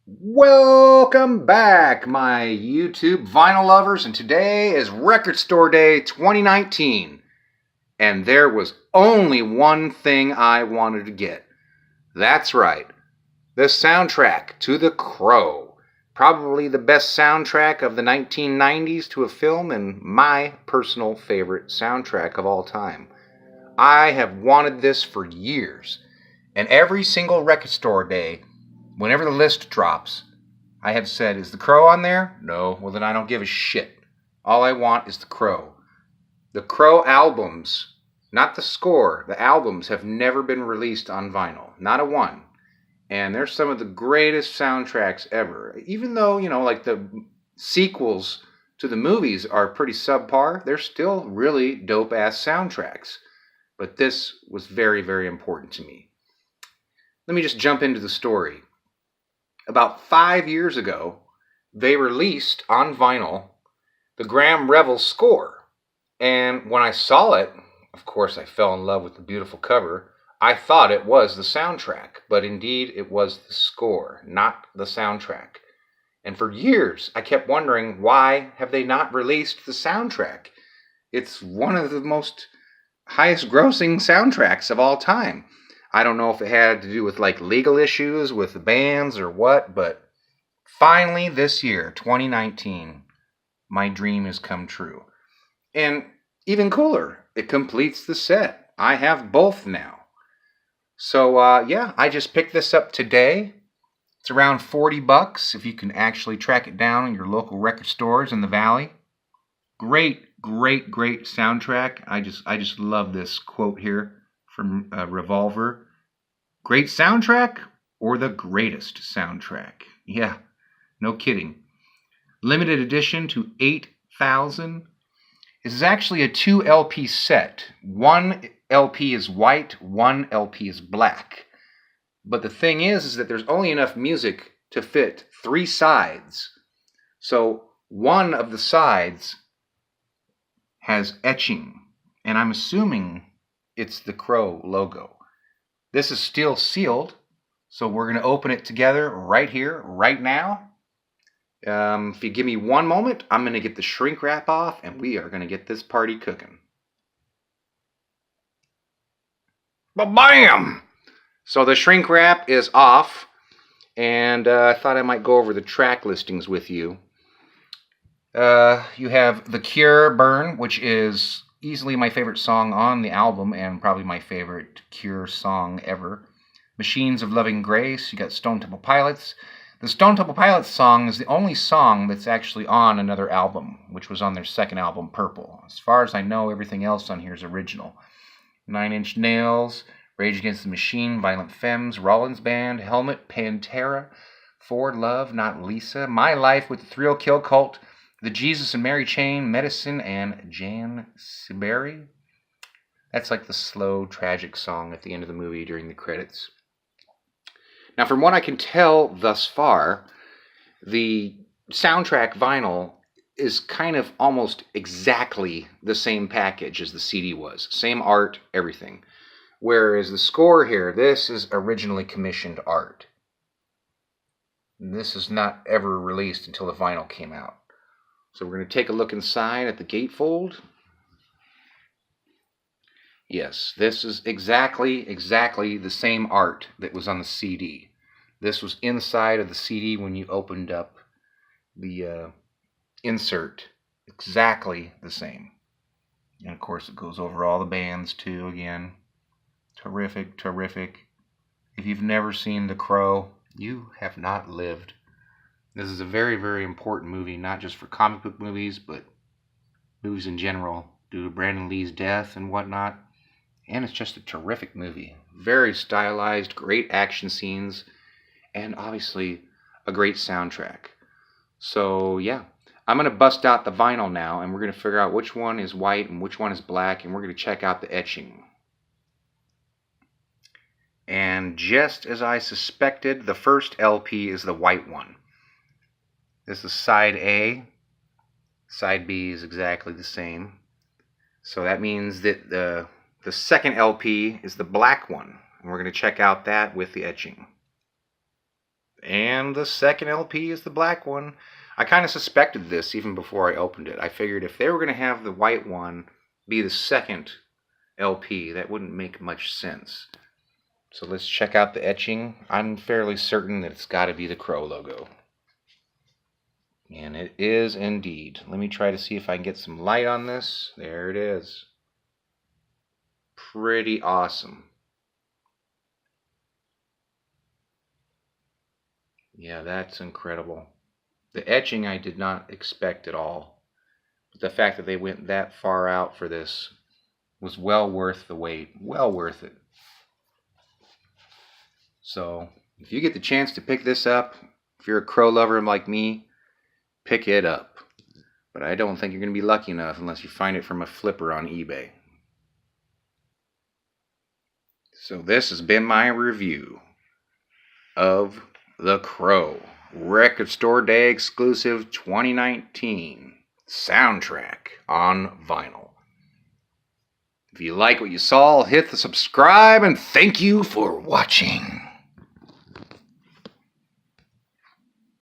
Welcome back, my YouTube vinyl lovers, and today is Record Store Day 2019. And there was only one thing I wanted to get. That's right, the soundtrack to The Crow. Probably the best soundtrack of the 1990s to a film and my personal favorite soundtrack of all time. I have wanted this for years, and every single Record Store Day, whenever the list drops, I have said, is The Crow on there? No. Well, then I don't give a shit. All I want is The Crow. The Crow albums, not the score, the albums have never been released on vinyl. Not a one. And they're some of the greatest soundtracks ever. Even though, like the sequels to the movies are pretty subpar, they're still really dope-ass soundtracks. But this was very, very important to me. Let me just jump into the story. About 5 years ago, they released on vinyl the Graham Revell score. And when I saw it, of course I fell in love with the beautiful cover. I thought it was the soundtrack, but indeed it was the score, not the soundtrack. And for years I kept wondering, why have they not released the soundtrack? It's one of the most highest grossing soundtracks of all time. I don't know if it had to do with legal issues with the bands or what, but finally this year, 2019, my dream has come true. And even cooler, it completes the set. I have both now. So I just picked this up today. It's around $40 if you can actually track it down in your local record stores in the valley. Great, great, great soundtrack. I just love this quote here from Revolver. Great soundtrack or the greatest soundtrack? Yeah, no kidding. Limited edition to 8,000. This is actually a 2 LP set. One LP is white, one LP is black. But the thing is that there's only enough music to fit 3 sides. So one of the sides has etching, and I'm assuming it's the Crow logo. This is still sealed, so we're going to open it together right here, right now. If you give me one moment, I'm going to get the shrink wrap off, and we are going to get this party cooking. Ba-bam! So the shrink wrap is off, and I thought I might go over the track listings with you. You have The Cure Burn, which is easily my favorite song on the album and probably my favorite Cure song ever. Machines of Loving Grace. You got Stone Temple Pilots. The Stone Temple Pilots song is the only song that's actually on another album, which was on their second album, Purple. As far as I know, everything else on here is original. Nine Inch Nails, Rage Against the Machine, Violent Femmes, Rollins Band, Helmet, Pantera, For Love, Not Lisa, My Life with the Thrill Kill Cult, The Jesus and Mary Chain, Medicine, and Jan Siberi. That's like the slow, tragic song at the end of the movie during the credits. Now, from what I can tell thus far, the soundtrack vinyl is kind of almost exactly the same package as the CD was. Same art, everything. Whereas the score here, this is originally commissioned art. This is not ever released until the vinyl came out. So we're going to take a look inside at the gatefold. Yes, this is exactly the same art that was on the CD. This was inside of the CD when you opened up the insert. Exactly the same. And of course it goes over all the bands too again. Terrific, terrific. If you've never seen The Crow, you have not lived. This is a very, very important movie, not just for comic book movies, but movies in general, due to Brandon Lee's death and whatnot. And it's just a terrific movie. Very stylized, great action scenes, and obviously a great soundtrack. So, yeah, I'm going to bust out the vinyl now, and we're going to figure out which one is white and which one is black, and we're going to check out the etching. And just as I suspected, the first LP is the white one. This is side A. Side B is exactly the same. So that means that the second LP is the black one. And we're going to check out that with the etching. And the second LP is the black one. I kind of suspected this even before I opened it. I figured if they were going to have the white one be the second LP, that wouldn't make much sense. So let's check out the etching. I'm fairly certain that it's got to be the Crow logo. And it is indeed. Let me try to see if I can get some light on this. There it is. Pretty awesome. Yeah, that's incredible. The etching I did not expect at all. But the fact that they went that far out for this was well worth the wait. Well worth it. So, if you get the chance to pick this up, if you're a Crow lover like me, pick it up. But I don't think you're going to be lucky enough unless you find it from a flipper on eBay. So this has been my review of the Crow Record Store Day exclusive 2019 soundtrack on vinyl. If you like what you saw, hit the subscribe and thank you for watching.